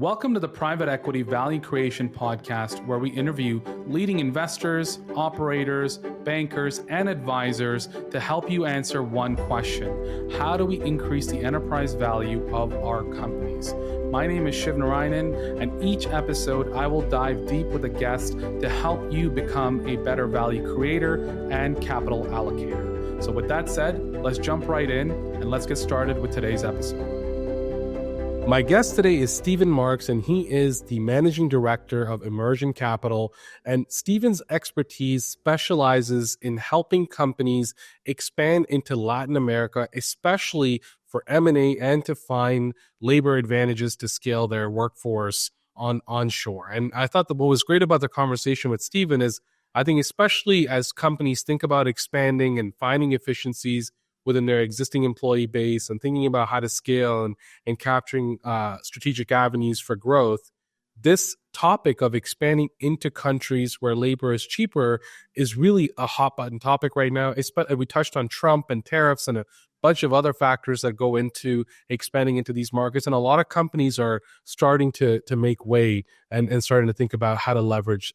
Welcome to the Private Equity Value Creation Podcast, where we interview leading investors, operators, bankers, and advisors to help you answer one question: how do we increase the enterprise value of our companies? My name is Shiv and each episode I will dive deep with a guest to help you become a better value creator and capital allocator. So with that said, let's jump right in and let's get started with today's episode. My guest today is Stephen Marks, and he is the managing director of Emmersion Capital. And Stephen's expertise specializes in helping companies expand into Latin America, especially for M&A and to find labor advantages to scale their workforce onshore. And I thought that what was great about the conversation with Stephen is, I think especially as companies think about expanding and finding efficiencies within their existing employee base and thinking about how to scale and capturing strategic avenues for growth, this topic of expanding into countries where labor is cheaper is really a hot button topic right now. We touched on Trump and tariffs and a bunch of other factors that go into expanding into these markets. And a lot of companies are starting to make way and starting to think about how to leverage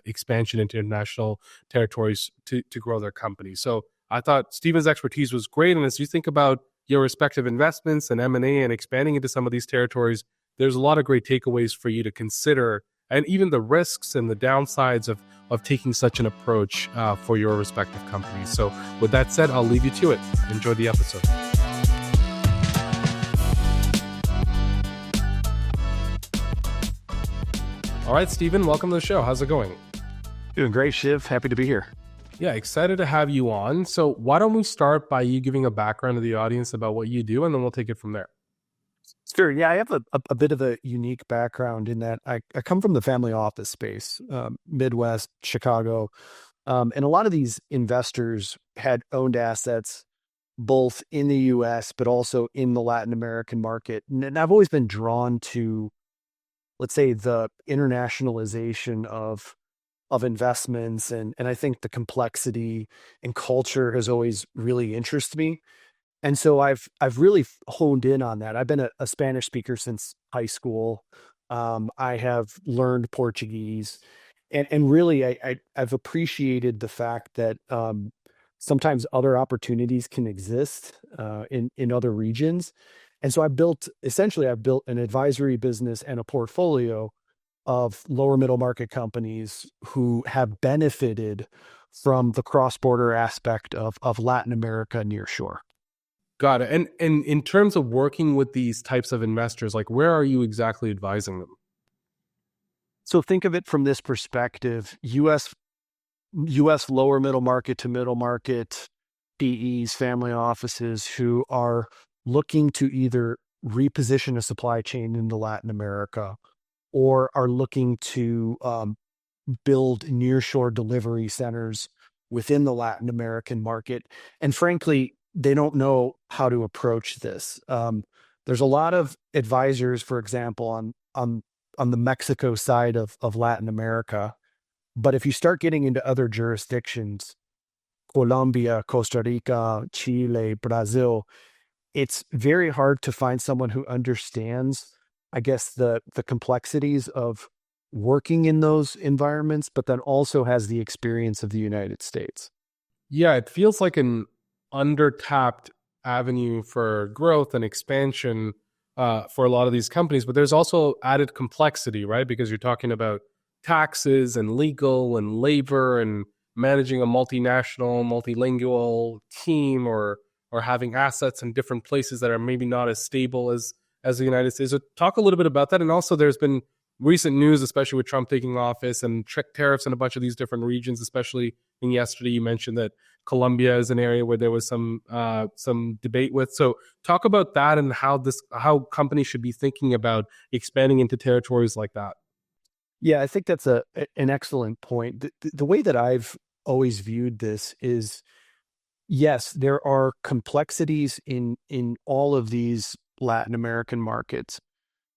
expansion into international territories to grow their companies. So I thought Stephen's expertise was great. And as you think about your respective investments and M&A and expanding into some of these territories, there's a lot of great takeaways for you to consider, and even the risks and the downsides of taking such an approach for your respective companies. So with that said, I'll leave you to it. Enjoy the episode. All right, Stephen, welcome to the show. How's it going? Doing great, Shiv. Happy to be here. Yeah, excited to have you on. So why don't we start by you giving a background to the audience about what you do, and then we'll take it from there. Sure. Yeah, I have a bit of a unique background in that I come from the family office space, Midwest, Chicago. And a lot of these investors had owned assets both in the U.S., but also in the Latin American market. And I've always been drawn to, let's say, the internationalization of investments. And I think the complexity and culture has always really interested me. And so I've really honed in on that. I've been a Spanish speaker since high school. I have learned Portuguese, and really I've appreciated the fact that sometimes other opportunities can exist in other regions. And so I've built an advisory business and a portfolio of lower middle market companies who have benefited from the cross-border aspect of Latin America nearshore. Got it. And in terms of working with these types of investors, like where are you exactly advising them? So think of it from this perspective: U.S. lower middle market to middle market PEs, family offices who are looking to either reposition a supply chain into Latin America or are looking to build nearshore delivery centers within the Latin American market. And frankly, they don't know how to approach this. There's a lot of advisors, for example, on the Mexico side of Latin America. But if you start getting into other jurisdictions, Colombia, Costa Rica, Chile, Brazil, it's very hard to find someone who understands, I guess, the complexities of working in those environments, but then also has the experience of the United States. Yeah, it feels like an undertapped avenue for growth and expansion for a lot of these companies, but there's also added complexity, right? Because you're talking about taxes and legal and labor and managing a multinational, multilingual team or having assets in different places that are maybe not as stable as the United States. So talk a little bit about that. And also there's been recent news, especially with Trump taking office and tariffs in a bunch of these different regions, especially in yesterday, you mentioned that Colombia is an area where there was some debate with. So talk about that and how companies should be thinking about expanding into territories like that. Yeah, I think that's an excellent point. The way that I've always viewed this is, yes, there are complexities in all of these Latin American markets,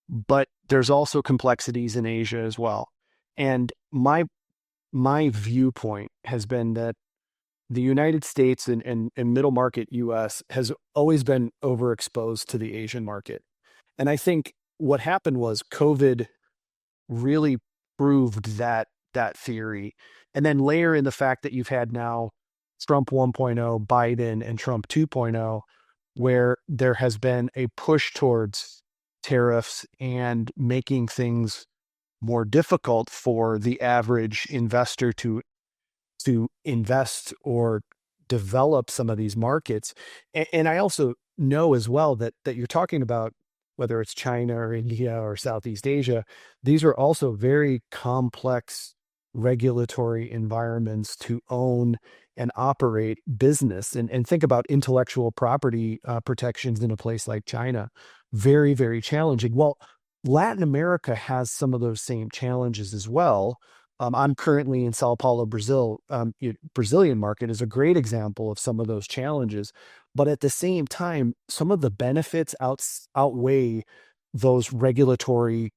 but there's also complexities in Asia as well. And my viewpoint has been that the United States and middle market US has always been overexposed to the Asian market. And I think what happened was COVID really proved that theory. And then layer in the fact that you've had now Trump 1.0, Biden, and Trump 2.0, where there has been a push towards tariffs and making things more difficult for the average investor to invest or develop some of these markets. And I also know as well that you're talking about whether it's China or India or Southeast Asia, these are also very complex regulatory environments to own and operate business. And think about intellectual property protections in a place like China. Very, very challenging. Well, Latin America has some of those same challenges as well. I'm currently in Sao Paulo, Brazil. Brazilian market is a great example of some of those challenges, but at the same time, some of the benefits outweigh those regulatory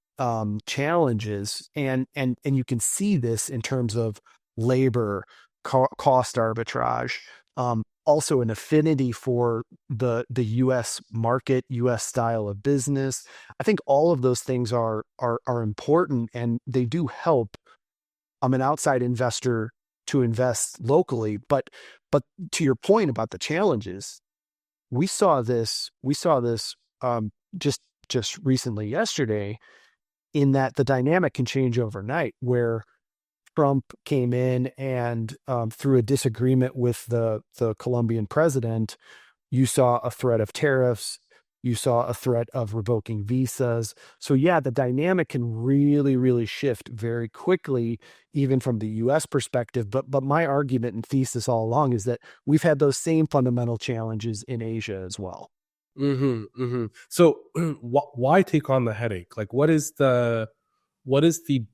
challenges, and you can see this in terms of labor, cost arbitrage, also an affinity for the U.S. market, U.S. style of business. I think all of those things are important, and they do help. I'm an outside investor to invest locally, but to your point about the challenges, we saw this just recently yesterday, in that the dynamic can change overnight, where Trump came in and through a disagreement with the Colombian president, you saw a threat of tariffs. You saw a threat of revoking visas. So yeah, the dynamic can really, really shift very quickly, even from the U.S. perspective. But my argument and thesis all along is that we've had those same fundamental challenges in Asia as well. So why take on the headache? Like, what is the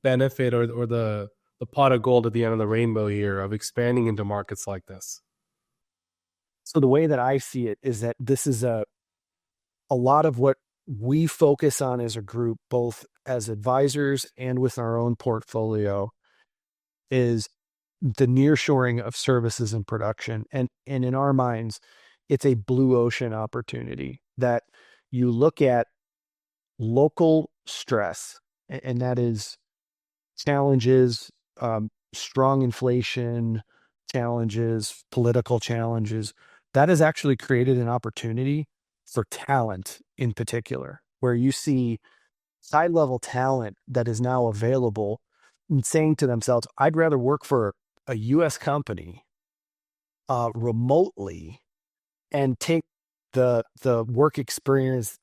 benefit or the pot of gold at the end of the rainbow here of expanding into markets like this? So the way that I see it is that this is a lot of what we focus on as a group, both as advisors and with our own portfolio, is the nearshoring of services and production. And in our minds, it's a blue ocean opportunity that you look at local stress, and that is challenges, strong inflation challenges, political challenges. That has actually created an opportunity for talent in particular, where you see high level talent that is now available and saying to themselves, I'd rather work for a US company remotely and take the work experience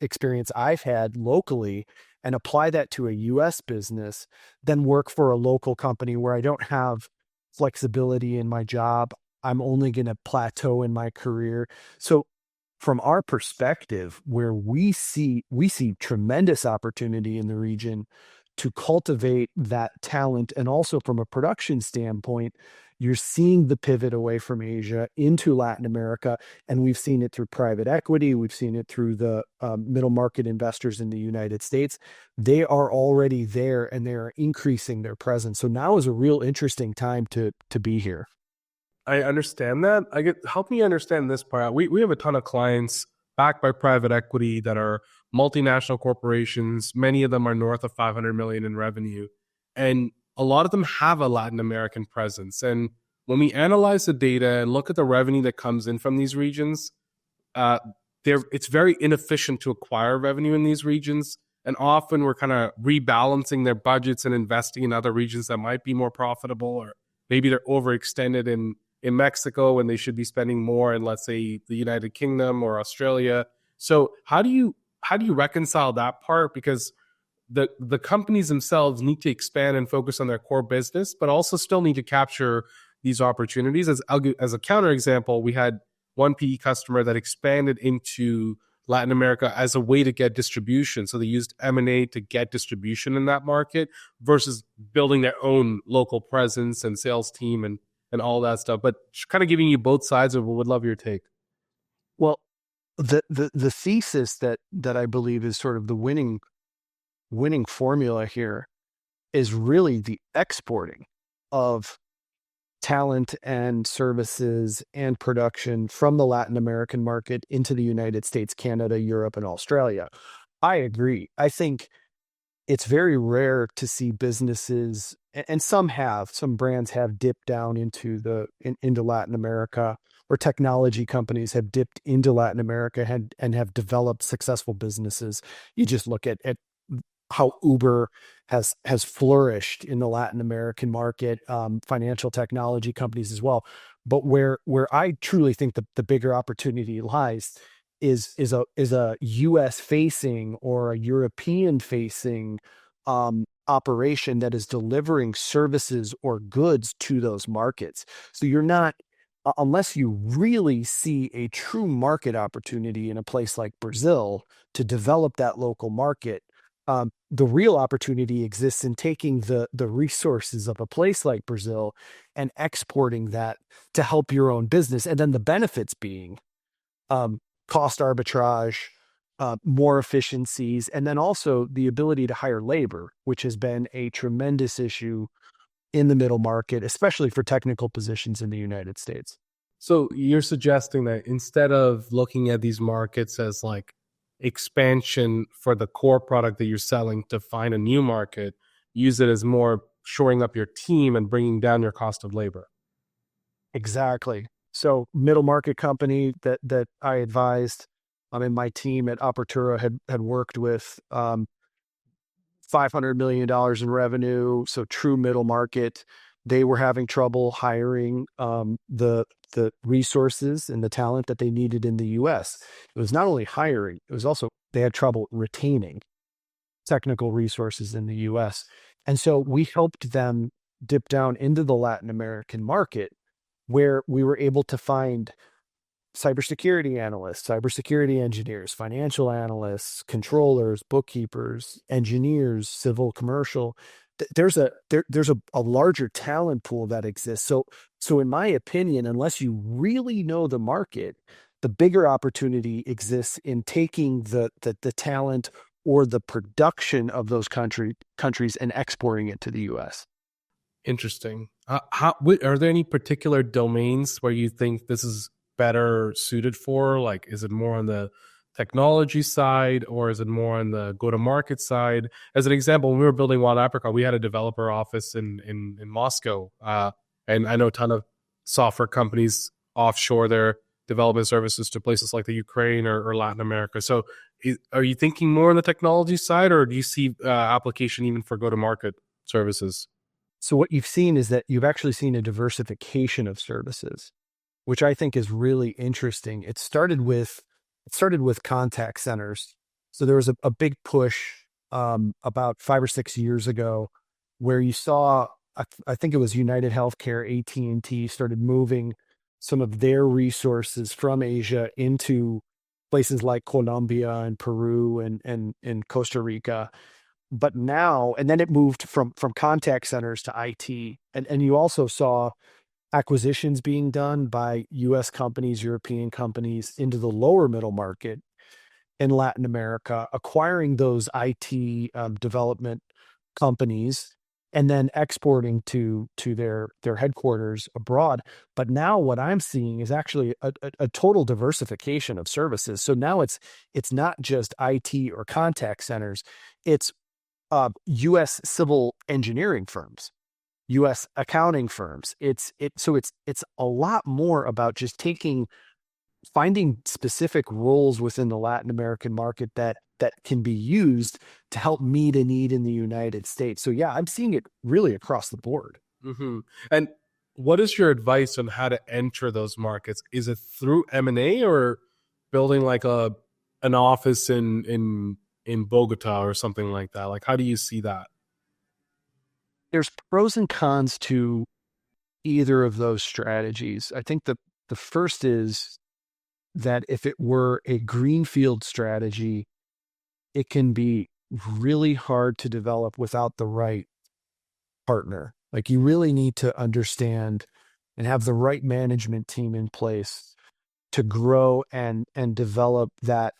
I've had locally and apply that to a US business than work for a local company where I don't have flexibility in my job. I'm only going to plateau in my career. So from our perspective, where we see tremendous opportunity in the region to cultivate that talent, and also from a production standpoint, you're seeing the pivot away from Asia into Latin America, and we've seen it through private equity. We've seen it through the middle market investors in the United States. They are already there, and they are increasing their presence. So now is a real interesting time to be here. I understand that. Help me understand this part. We have a ton of clients backed by private equity that are multinational corporations. Many of them are north of 500 million in revenue, and a lot of them have a Latin American presence. And when we analyze the data and look at the revenue that comes in from these regions, it's very inefficient to acquire revenue in these regions. And often we're kind of rebalancing their budgets and investing in other regions that might be more profitable, or maybe they're overextended in Mexico when they should be spending more in, let's say, the United Kingdom or Australia. So how do you reconcile that part? Because the companies themselves need to expand and focus on their core business, but also still need to capture these opportunities. As a counterexample, we had one PE customer that expanded into Latin America as a way to get distribution. So they used M&A to get distribution in that market versus building their own local presence and sales team and all that stuff. But kind of giving you both sides of it, would love your take. Well, the thesis that I believe is sort of the winning formula here is really the exporting of talent and services and production from the Latin American market into the United States, Canada, Europe, and Australia. I agree. I think it's very rare to see businesses, and some brands have dipped down into Latin America, or technology companies have dipped into Latin America and have developed successful businesses. You just look at how Uber has flourished in the Latin American market, financial technology companies as well. But where I truly think the bigger opportunity lies is a U.S. facing or a European facing operation that is delivering services or goods to those markets. So you're not, unless you really see a true market opportunity in a place like Brazil to develop that local market. The real opportunity exists in taking the resources of a place like Brazil and exporting that to help your own business, and then the benefits being um, cost arbitrage, more efficiencies, and then also the ability to hire labor, which has been a tremendous issue in the middle market, especially for technical positions in the United States. So you're suggesting that instead of looking at these markets as like expansion for the core product that you're selling to find a new market, use it as more shoring up your team and bringing down your cost of labor. Exactly. So middle market company that I advised, I mean, my team at Apertura had worked with $500 million in revenue. So true middle market. They were having trouble hiring the resources and the talent that they needed in the US. It was not only hiring, it was also they had trouble retaining technical resources in the US. And so we helped them dip down into the Latin American market, where we were able to find cybersecurity analysts, cybersecurity engineers, financial analysts, controllers, bookkeepers, engineers, civil, commercial. There's a larger talent pool that exists. So in my opinion, unless you really know the market, the bigger opportunity exists in taking the talent or the production of those countries and exporting it to the U.S. Interesting. Are there any particular domains where you think this is better suited for? Like, is it more on the technology side or is it more on the go-to-market side? As an example, when we were building Wild Apricot, we had a developer office in Moscow. And I know a ton of software companies offshore their development services to places like the Ukraine or Latin America. So are you thinking more on the technology side, or do you see application even for go-to-market services? So what you've seen is that you've actually seen a diversification of services, which I think is really interesting. It started with contact centers. So there was a big push about 5 or 6 years ago where you saw, I think it was United Healthcare, AT&T started moving some of their resources from Asia into places like Colombia and Peru and Costa Rica. But now, and then it moved from contact centers to IT. And you also saw acquisitions being done by US companies, European companies into the lower middle market in Latin America, acquiring those IT development companies and then exporting to their headquarters abroad. But now what I'm seeing is actually a total diversification of services. So now it's not just IT or contact centers, it's U.S. civil engineering firms, U.S. accounting firms. It's a lot more about just finding specific roles within the Latin American market that can be used to help meet a need in the United States. So yeah, I'm seeing it really across the board. Mm-hmm. And what is your advice on how to enter those markets? Is it through M&A or building like an office in Bogota or something like that? Like, how do you see that? There's pros and cons to either of those strategies. I think the first is that if it were a greenfield strategy, it can be really hard to develop without the right partner. Like you really need to understand and have the right management team in place to grow and develop that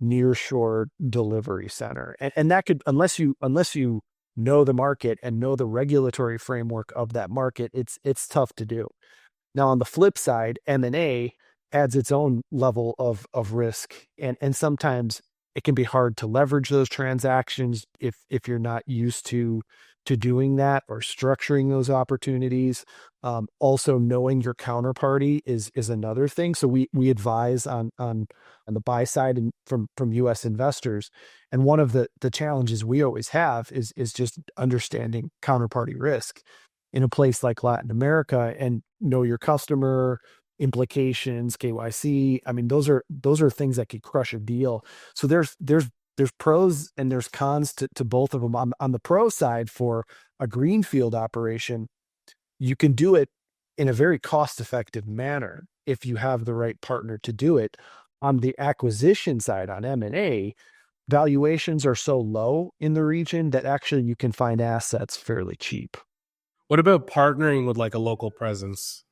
nearshore delivery center. And that could, unless you know the market and know the regulatory framework of that market, it's tough to do. Now on the flip side, M&A adds its own level of risk and sometimes It can be hard to leverage those transactions if you're not used to doing that or structuring those opportunities. Also, knowing your counterparty is another thing. So we advise on the buy side and from U.S. investors. And one of the challenges we always have is just understanding counterparty risk in a place like Latin America, and know your customer implications, KYC. I mean, those are things that could crush a deal. So there's pros and there's cons to both of them. On the pro side, for a greenfield operation, you can do it in a very cost-effective manner if you have the right partner to do it. On the acquisition side, on M&A, valuations are so low in the region that actually you can find assets fairly cheap. What about partnering with like a local presence?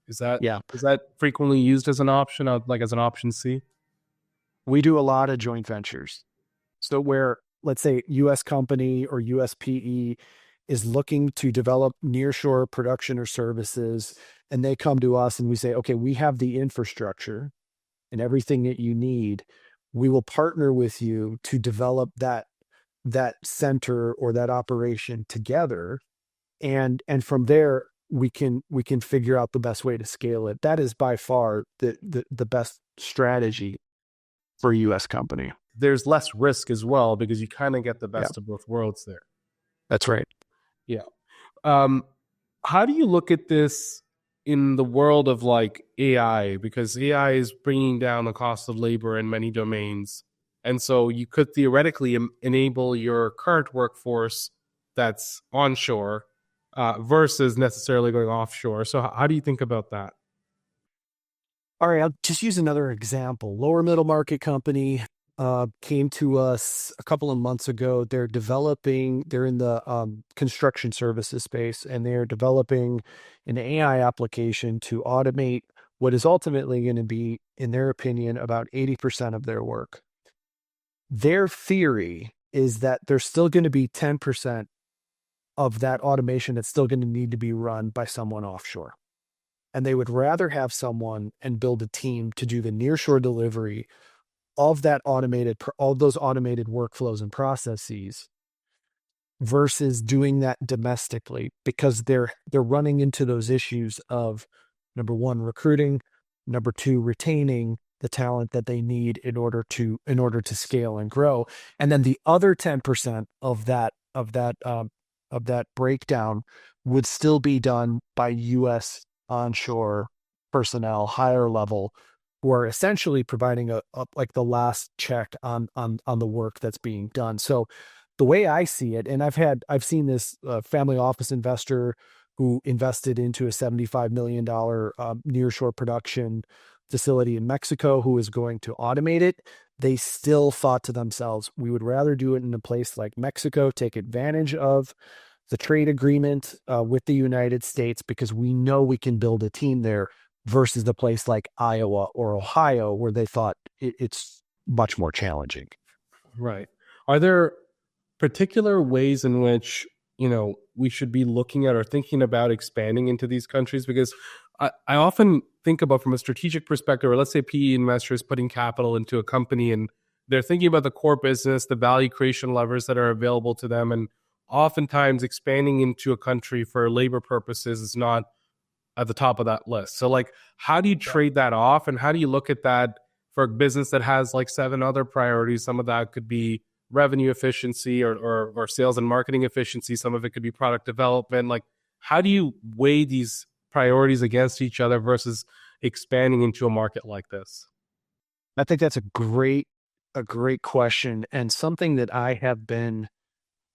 Is that Yeah. frequently used as an option, like as an option C? We do a lot of joint ventures. So where, let's say, US company or US PE is looking to develop nearshore production or services, and they come to us and we say, okay, we have the infrastructure and everything that you need. We will partner with you to develop that center or that operation together. And from there, we can figure out the best way to scale it. That is by far the best strategy for a US company. There's less risk as well because you kind of get the best of both worlds there. That's right. Yeah. How do you look at this in the world of like AI? Because AI is bringing down the cost of labor in many domains. And so you could theoretically enable your current workforce that's onshore versus necessarily going offshore. So how do you think about that? All right, I'll just use another example. Lower middle market company came to us a couple of months ago. They're in the construction services space, and they're developing an AI application to automate what is ultimately going to be, in their opinion, about 80% of their work. Their theory is that there's still going to be 10% of that automation that's still going to need to be run by someone offshore. And they would rather have someone and build a team to do the nearshore delivery of all those automated workflows and processes versus doing that domestically, because they're running into those issues of, number one, recruiting, number two, retaining the talent that they need in order to scale and grow. And then the other 10% of that breakdown would still be done by U.S. onshore personnel, higher level, who are essentially providing a like the last check on the work that's being done. So the way I see it, and I've seen this family office investor who invested into a $75 million nearshore production facility in Mexico, who is going to automate it. They still thought to themselves, we would rather do it in a place like Mexico, take advantage of the trade agreement with the United States, because we know we can build a team there, versus the place like Iowa or Ohio, where they thought it's much more challenging. Right. Are there particular ways in which, we should be looking at or thinking about expanding into these countries? Because I often think about, from a strategic perspective, or let's say PE investors putting capital into a company, and they're thinking about the core business, the value creation levers that are available to them. And oftentimes expanding into a country for labor purposes is not at the top of that list. So like, how do you trade that off? And how do you look at that for a business that has like 7 other priorities? Some of that could be revenue efficiency or sales and marketing efficiency. Some of it could be product development. Like, how do you weigh these priorities against each other versus expanding into a market like this? I think that's a great question, and something that I have been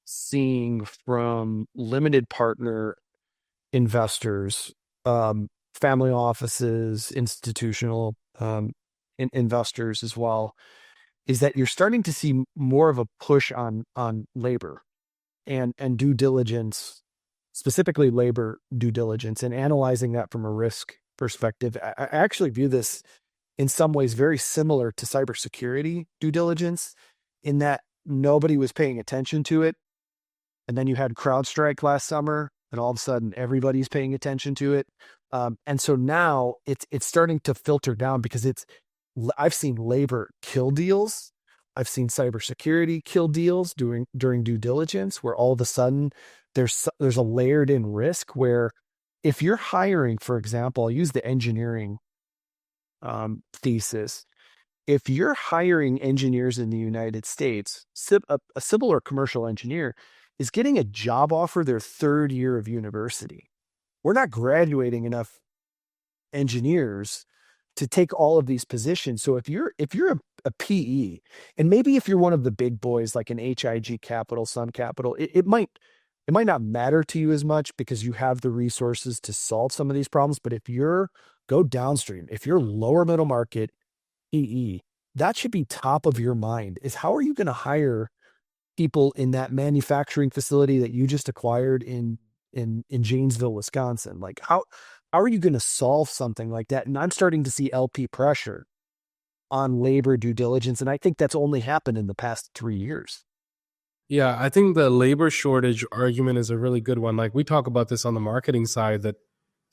seeing from limited partner investors, family offices, institutional investors as well, is that you're starting to see more of a push on labor and due diligence, specifically labor due diligence, and analyzing that from a risk perspective. I actually view this in some ways very similar to cybersecurity due diligence, in that nobody was paying attention to it. And then you had CrowdStrike last summer, and all of a sudden everybody's paying attention to it. And so now it's starting to filter down, because I've seen labor kill deals. I've seen cybersecurity kill deals during due diligence, where all of a sudden there's a layered in risk where if you're hiring, for example, I'll use the engineering thesis. If you're hiring engineers in the United States, a civil or commercial engineer is getting a job offer their third year of university. We're not graduating enough engineers to take all of these positions. So if you're a PE, and maybe if you're one of the big boys like an HIG Capital, Sun Capital, it might not matter to you as much because you have the resources to solve some of these problems. But if you're go downstream, if you're lower middle market PE, that should be top of your mind is how are you going to hire people in that manufacturing facility that you just acquired in Janesville, Wisconsin? Like how are you going to solve something like that? And I'm starting to see LP pressure on labor due diligence. And I think that's only happened in the past 3 years. Yeah, I think the labor shortage argument is a really good one. Like we talk about this on the marketing side, that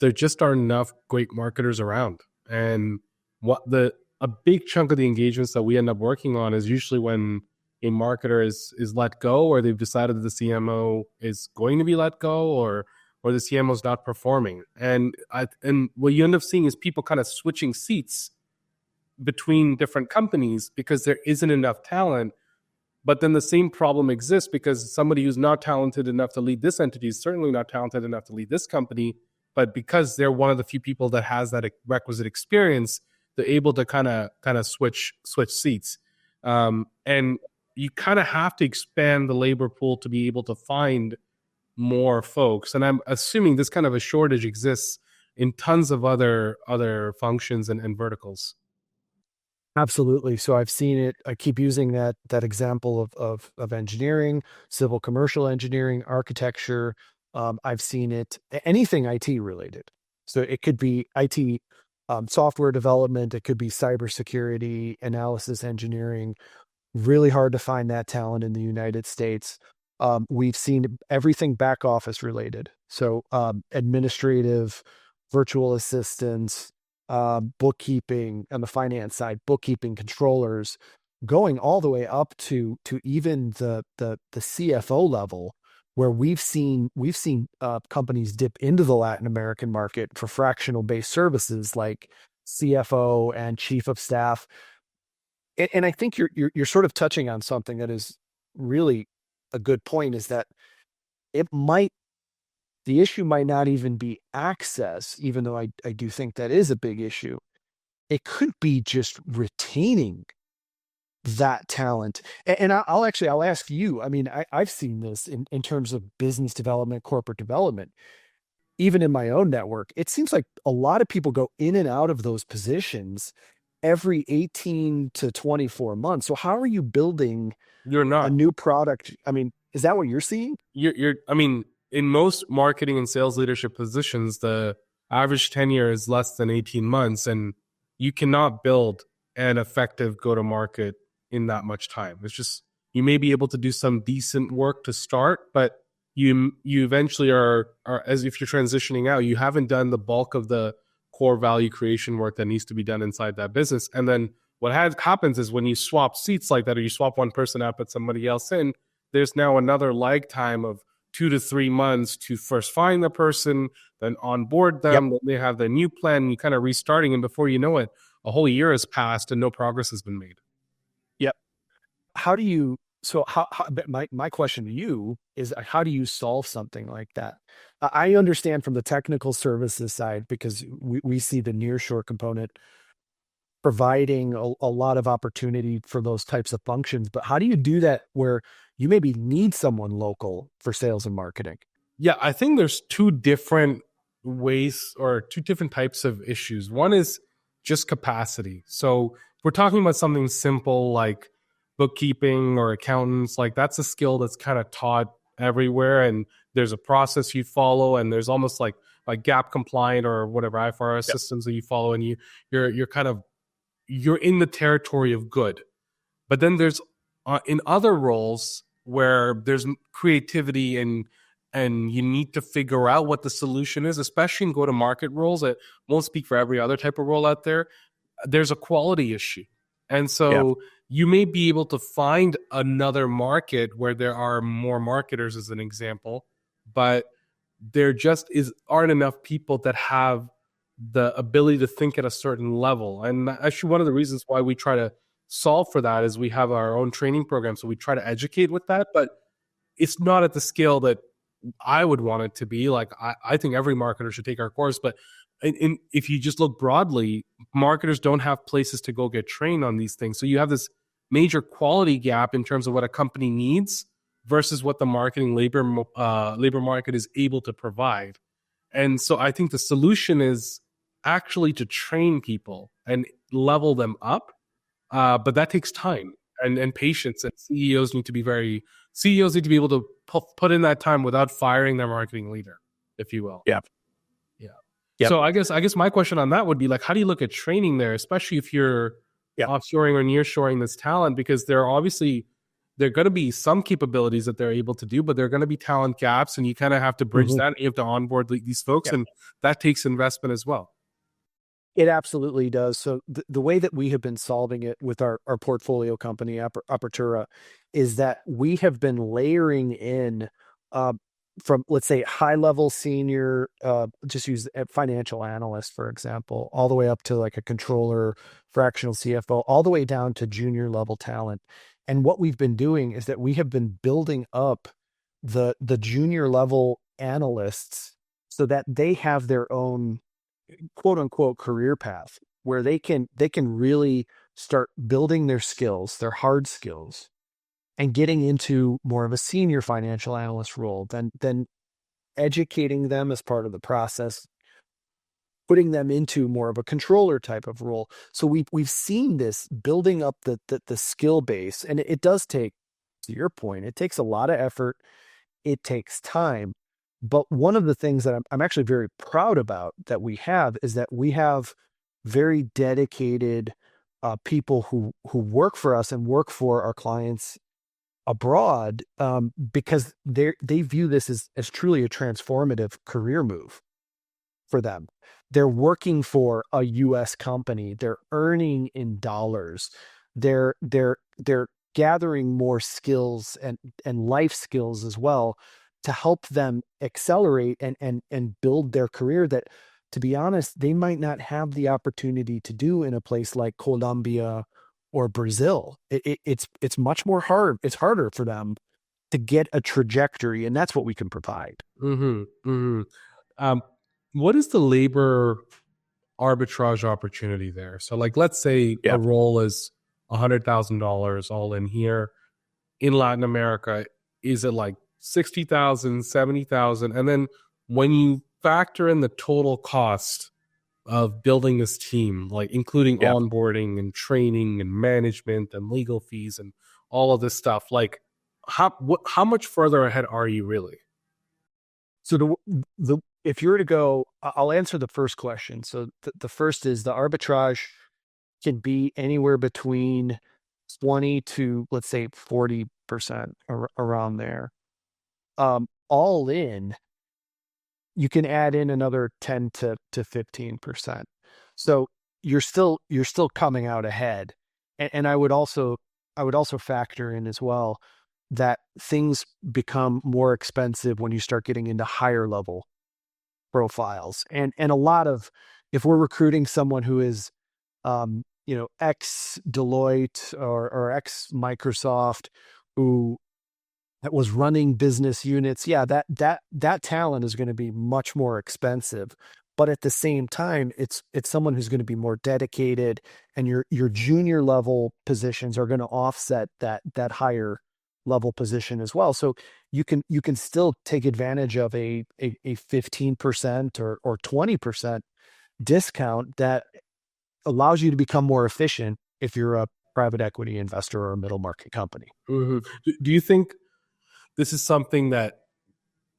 there just aren't enough great marketers around. And a big chunk of the engagements that we end up working on is usually when a marketer is let go, or they've decided that the CMO is going to be let go, or the CMO is not performing. And what you end up seeing is people kind of switching seats between different companies because there isn't enough talent. But then the same problem exists because somebody who's not talented enough to lead this entity is certainly not talented enough to lead this company. But because they're one of the few people that has that requisite experience, they're able to kind of switch seats. And you kind of have to expand the labor pool to be able to find more folks. And I'm assuming this kind of a shortage exists in tons of other functions and verticals. Absolutely. So I've seen it. I keep using that example of engineering, civil commercial engineering, architecture. I've seen it, anything IT related. So it could be IT software development. It could be cybersecurity, analysis engineering. Really hard to find that talent in the United States. We've seen everything back office related. So administrative, virtual assistants, bookkeeping on the finance side, bookkeeping controllers, going all the way up to even the CFO level, where we've seen companies dip into the Latin American market for fractional based services like CFO and chief of staff. And I think you're sort of touching on something that is really a good point, is that the issue might not even be access, even though I do think that is a big issue. It could be just retaining that talent. And I'll ask you, I mean, I've seen this in terms of business development, corporate development, even in my own network. It seems like a lot of people go in and out of those positions every 18 to 24 months. So how are you building a new product? I mean, is that what you're seeing? I mean, in most marketing and sales leadership positions, the average tenure is less than 18 months, and you cannot build an effective go-to-market in that much time. It's just, you may be able to do some decent work to start, but you eventually are, as if you're transitioning out, you haven't done the bulk of the core value creation work that needs to be done inside that business. And then what happens is when you swap seats like that, or you swap one person out, put somebody else in, there's now another lag time of 2 to 3 months to first find the person, then onboard them. Then they have the new plan, you kind of restarting. And before you know it, a whole year has passed and no progress has been made. Yep. My question to you is, how do you solve something like that? I understand from the technical services side, because we see the nearshore component providing a lot of opportunity for those types of functions. But how do you do that where you maybe need someone local for sales and marketing? Yeah, I think there's two different ways, or two different types of issues. One is just capacity. So we're talking about something simple like bookkeeping or accountants, like that's a skill that's kind of taught everywhere, and there's a process you follow, and there's almost like gap compliant or whatever IFRS systems that you follow, and you're in the territory of good. But then there's in other roles where there's creativity and you need to figure out what the solution is, especially in go-to-market roles. That won't speak for every other type of role out there. There's a quality issue. And so you may be able to find another market where there are more marketers, as an example, but there just aren't enough people that have the ability to think at a certain level. And actually, one of the reasons why we try to solve for that is we have our own training program. So we try to educate with that, but it's not at the scale that I would want it to be. Like, I think every marketer should take our course, but if you just look broadly, marketers don't have places to go get trained on these things. So you have this major quality gap in terms of what a company needs versus what the marketing labor market is able to provide. And so I think the solution is actually to train people and level them up. But that takes time and patience. And CEOs need to be able to put in that time without firing their marketing leader, if you will. Yeah. Yeah. Yep. So I guess my question on that would be, like, how do you look at training there, especially if you're offshoring or nearshoring this talent? Because there are going to be some capabilities that they're able to do, but there are going to be talent gaps, and you kind of have to bridge that. You have to onboard these folks, and that takes investment as well. It absolutely does. So the way that we have been solving it with our portfolio company, Apertura, is that we have been layering in from, let's say, high-level senior, just use a financial analyst, for example, all the way up to like a controller, fractional CFO, all the way down to junior-level talent. And what we've been doing is that we have been building up the junior-level analysts so that they have their own quote unquote career path where they can really start building their skills, their hard skills, and getting into more of a senior financial analyst role, then educating them as part of the process, putting them into more of a controller type of role. So we've seen this building up the skill base, and it does take, to your point, it takes a lot of effort. It takes time. But one of the things that I'm actually very proud about that we have is that we have very dedicated people who work for us and work for our clients abroad, because they view this as truly a transformative career move for them. They're working for a U.S. company. They're earning in dollars. They're gathering more skills and life skills as well, to help them accelerate and build their career that, to be honest, they might not have the opportunity to do in a place like Colombia or Brazil. It's much more hard. It's harder for them to get a trajectory, and that's what we can provide. What is the labor arbitrage opportunity there? So, like, let's say a role is $100,000 all in here. In Latin America, is it like 60,000, 70,000? And then when you factor in the total cost of building this team, like including onboarding and training and management and legal fees and all of this stuff, like how much further ahead are you really? So if you were to go, I'll answer the first question. So the first is the arbitrage can be anywhere between 20 to, let's say, 40% around there. All in, you can add in another 10 to 15%. So you're still coming out ahead. And I would also factor in as well that things become more expensive when you start getting into higher level profiles. And a lot of, if we're recruiting someone who is ex Deloitte or ex Microsoft, who that was running business units, that talent is going to be much more expensive. But at the same time, it's someone who's going to be more dedicated, and your junior level positions are going to offset that higher level position as well. So you can still take advantage of a 15% or 20% discount that allows you to become more efficient if you're a private equity investor or a middle market company. Do you think this is something that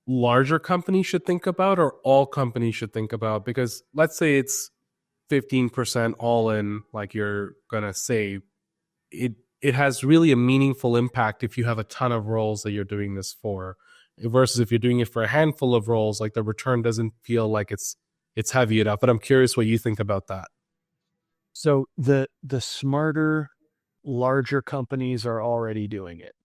larger companies should think about, or all companies should think about? Because let's say it's 15% all in, like you're gonna say, it has really a meaningful impact if you have a ton of roles that you're doing this for, versus if you're doing it for a handful of roles, like the return doesn't feel like it's heavy enough. But I'm curious what you think about that. So the smarter larger companies are already doing it.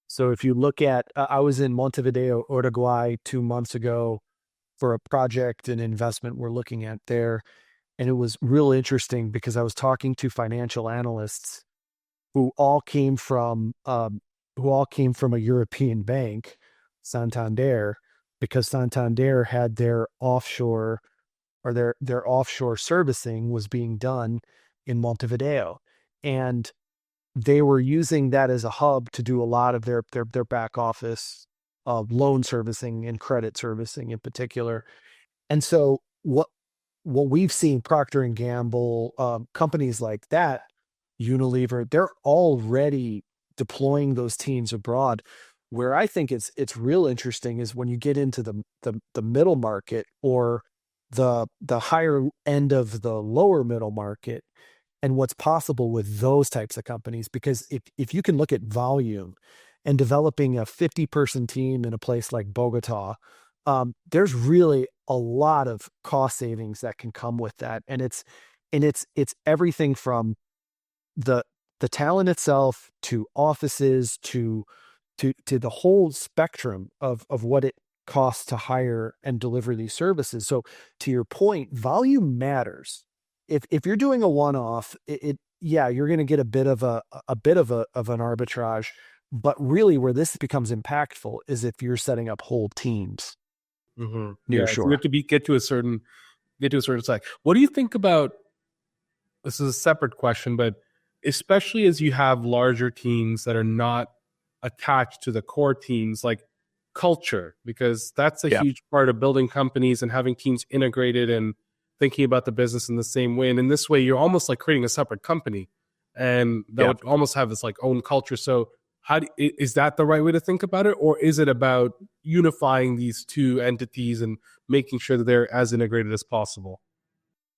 So if you look at, I was in Montevideo, Uruguay 2 months ago for a project and investment we're looking at there. And it was real interesting because I was talking to financial analysts who all came from a European bank, Santander, because Santander had their offshore or their offshore servicing was being done in Montevideo. And they were using that as a hub to do a lot of their back office loan servicing and credit servicing in particular. And so what we've seen, Procter and Gamble, companies like that, Unilever, they're already deploying those teams abroad. Where I think it's real interesting is when you get into the middle market or the higher end of the lower middle market, and what's possible with those types of companies. Because if you can look at volume and developing a 50-person team in a place like Bogota, there's really a lot of cost savings that can come with that. And it's everything from the talent itself to offices to the whole spectrum of what it costs to hire and deliver these services. So to your point, volume matters. If you're doing a one-off, yeah, you're going to get a bit of an arbitrage. But really, where this becomes impactful is if you're setting up whole teams near Yeah, shore. you have to get to a certain size. What do you think about? This is a separate question, but especially as you have larger teams that are not attached to the core teams, like culture, because that's a huge part of building companies and having teams integrated and thinking about the business in the same way. And in this way, you're almost like creating a separate company, and that would almost have its like own culture. So is that the right way to think about it? Or is it about unifying these two entities and making sure that they're as integrated as possible?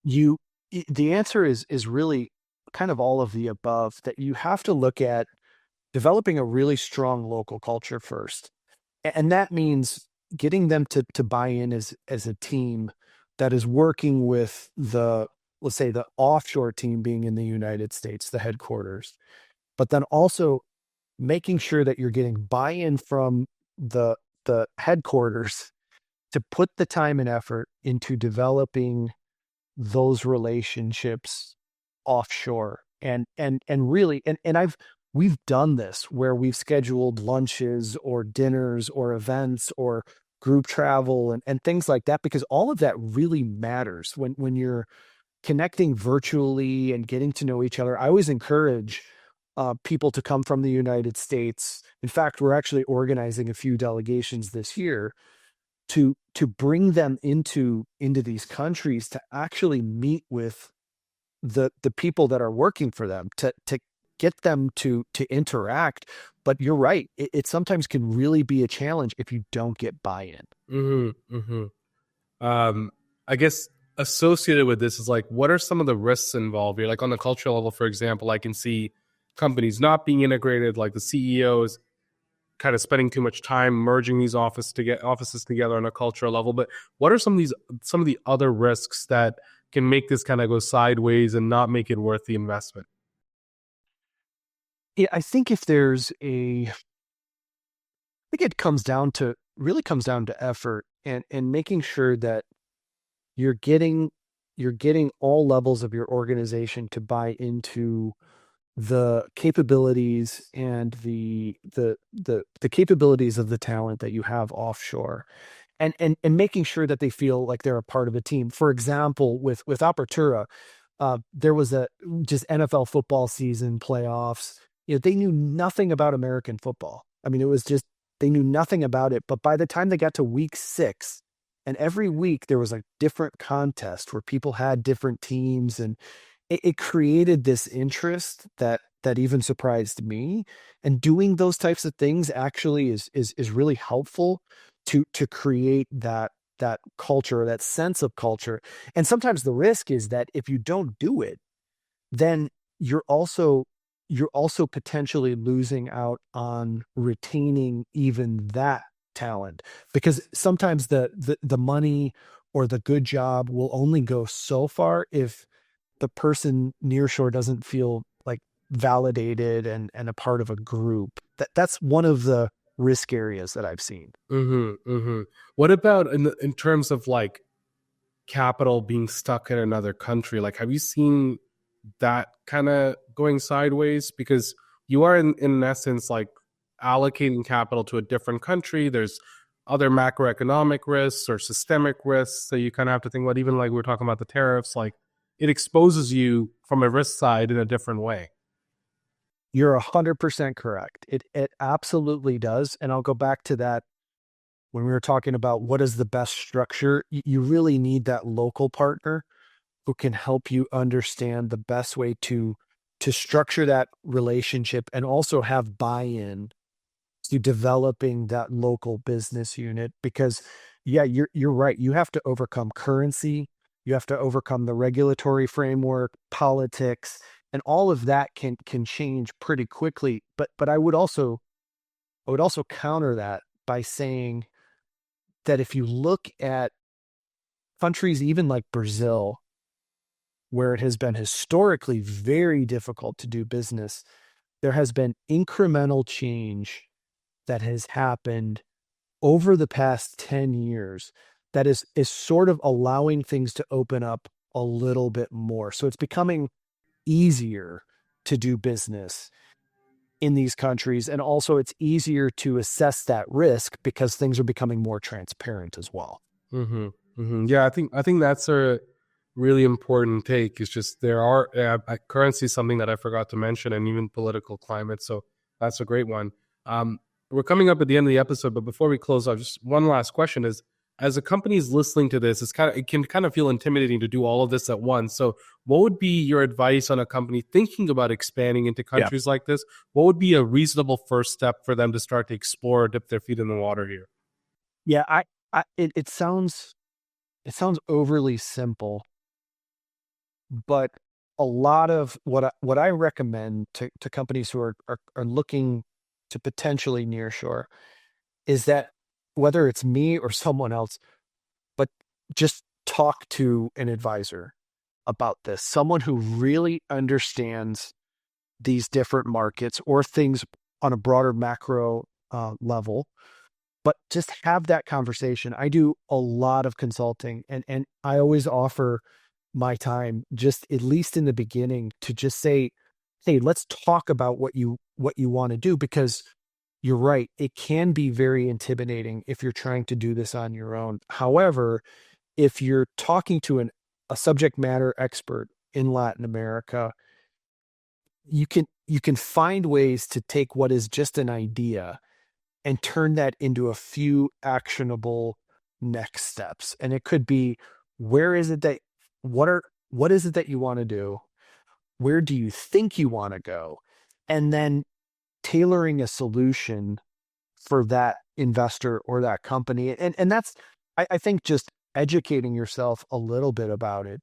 The answer is really kind of all of the above, that you have to look at developing a really strong local culture first. And that means getting them to buy in as a team that is working with let's say the offshore team being in the United States, the headquarters, but then also making sure that you're getting buy-in from the headquarters to put the time and effort into developing those relationships offshore. And really, we've done this where we've scheduled lunches or dinners or events or group travel and things like that, because all of that really matters when you're connecting virtually and getting to know each other. I always encourage people to come from the United States. In fact, we're actually organizing a few delegations this year to bring them into these countries to actually meet with the people that are working for them, to get them to interact. But you're right, it sometimes can really be a challenge if you don't get buy-in. I guess associated with this is like, what are some of the risks involved here? Like on the cultural level, for example, I can see companies not being integrated, like the CEOs kind of spending too much time merging these offices together on a cultural level. But what are some of the other risks that can make this kind of go sideways and not make it worth the investment? Yeah, I think it comes down to effort and making sure that you're getting all levels of your organization to buy into the capabilities and the capabilities of the talent that you have offshore, and making sure that they feel like they're a part of a team. For example, with Apertura, there was just NFL football season playoffs. They knew nothing about American football. I mean, it was just, they knew nothing about it. But by the time they got to week 6, and every week there was a different contest where people had different teams, and it created this interest that even surprised me. And doing those types of things actually is really helpful to create that culture, that sense of culture. And sometimes the risk is that if you don't do it, then you're also potentially losing out on retaining even that talent, because sometimes the money or the good job will only go so far if the person near shore doesn't feel like validated and a part of a group. That's one of the risk areas that I've seen. What about in terms of like capital being stuck in another country? Like, have you seen that kind of going sideways? Because you are in essence like allocating capital to a different country. There's other macroeconomic risks or systemic risks. So you kind of have to think about, even like we were talking about the tariffs, like it exposes you from a risk side in a different way. You're 100% correct. It absolutely does. And I'll go back to that when we were talking about what is the best structure. You really need that local partner who can help you understand the best way to structure that relationship and also have buy-in to developing that local business unit. Because yeah, you're right. You have to overcome currency, you have to overcome the regulatory framework, politics, and all of that can change pretty quickly. But I would also counter that by saying that if you look at countries even like Brazil, where it has been historically very difficult to do business, there has been incremental change that has happened over the past 10 years that is sort of allowing things to open up a little bit more. So it's becoming easier to do business in these countries. And also it's easier to assess that risk because things are becoming more transparent as well. Yeah, I think that's a really important take. It's just there are currency is something that I forgot to mention, and even political climate. So that's a great one. We're coming up at the end of the episode, but before we close out, just one last question is, as a company is listening to this, it can kind of feel intimidating to do all of this at once. So what would be your advice on a company thinking about expanding into countries like this? What would be a reasonable first step for them to start to explore, dip their feet in the water here? Yeah, it sounds overly simple, but a lot of what I recommend to companies who are looking to potentially nearshore is that whether it's me or someone else, but just talk to an advisor about this, someone who really understands these different markets or things on a broader macro level, but just have that conversation. I do a lot of consulting, and I always offer my time, just at least in the beginning, to just say, hey, let's talk about what you want to do, because you're right. It can be very intimidating if you're trying to do this on your own. However, if you're talking to a subject matter expert in Latin America, you can find ways to take what is just an idea and turn that into a few actionable next steps. And it could be, what is it that you want to do? Where do you think you want to go? And then tailoring a solution for that investor or that company. And that's, I think, just educating yourself a little bit about it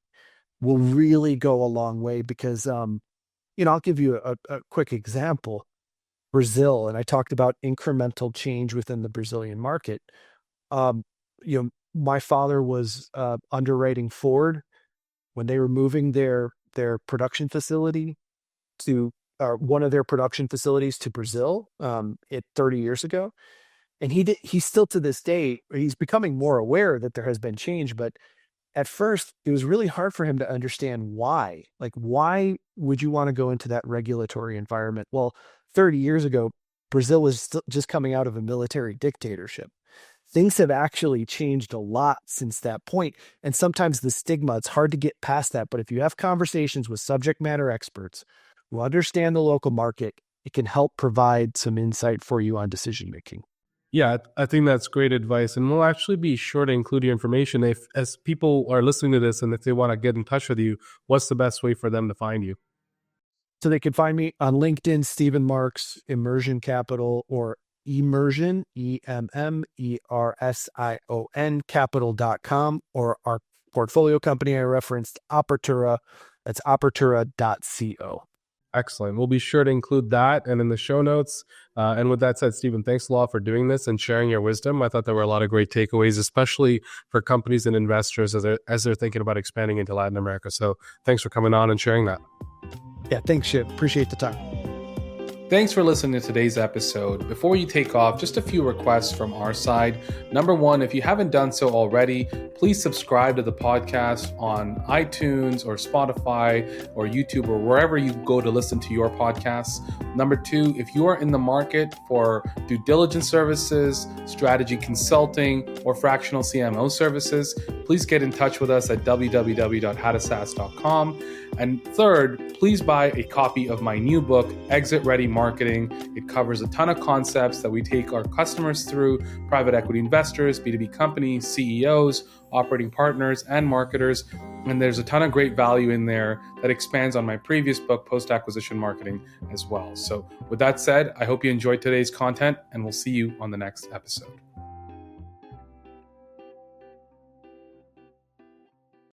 will really go a long way, because, I'll give you a quick example. Brazil, and I talked about incremental change within the Brazilian market. My father was underwriting Ford when they were moving their production facility to one of their production facilities to Brazil 30 years ago. And he's still, to this day, he's becoming more aware that there has been change, but at first it was really hard for him to understand why. Like, why would you want to go into that regulatory environment? Well, 30 years ago, Brazil was still just coming out of a military dictatorship. Things have actually changed a lot since that point. And sometimes the stigma, it's hard to get past that. But if you have conversations with subject matter experts who understand the local market, it can help provide some insight for you on decision making. Yeah, I think that's great advice. And we'll actually be sure to include your information as people are listening to this, and if they want to get in touch with you, what's the best way for them to find you? So they can find me on LinkedIn, Stephen Marks, Emmersion Capital, or Emmersion, EMMERSION capital.com, or our portfolio company I referenced, Apertura. That's apertura.co. Excellent. We'll be sure to include that and in the show notes. And with that said, Stephen, thanks a lot for doing this and sharing your wisdom. I thought there were a lot of great takeaways, especially for companies and investors as they're thinking about expanding into Latin America. So thanks for coming on and sharing that. Yeah, thanks, Shiv. Appreciate the time. Thanks for listening to today's episode. Before you take off, just a few requests from our side. Number one, if you haven't done so already, please subscribe to the podcast on iTunes or Spotify or YouTube or wherever you go to listen to your podcasts. Number two, if you are in the market for due diligence services, strategy consulting, or fractional CMO services, please get in touch with us at www.howtosas.com. And third, please buy a copy of my new book, Exit Ready Marketing. It covers a ton of concepts that we take our customers through, private equity investors, B2B companies, CEOs, operating partners, and marketers. And there's a ton of great value in there that expands on my previous book, Post-Acquisition Marketing, as well. So with that said, I hope you enjoyed today's content, and we'll see you on the next episode.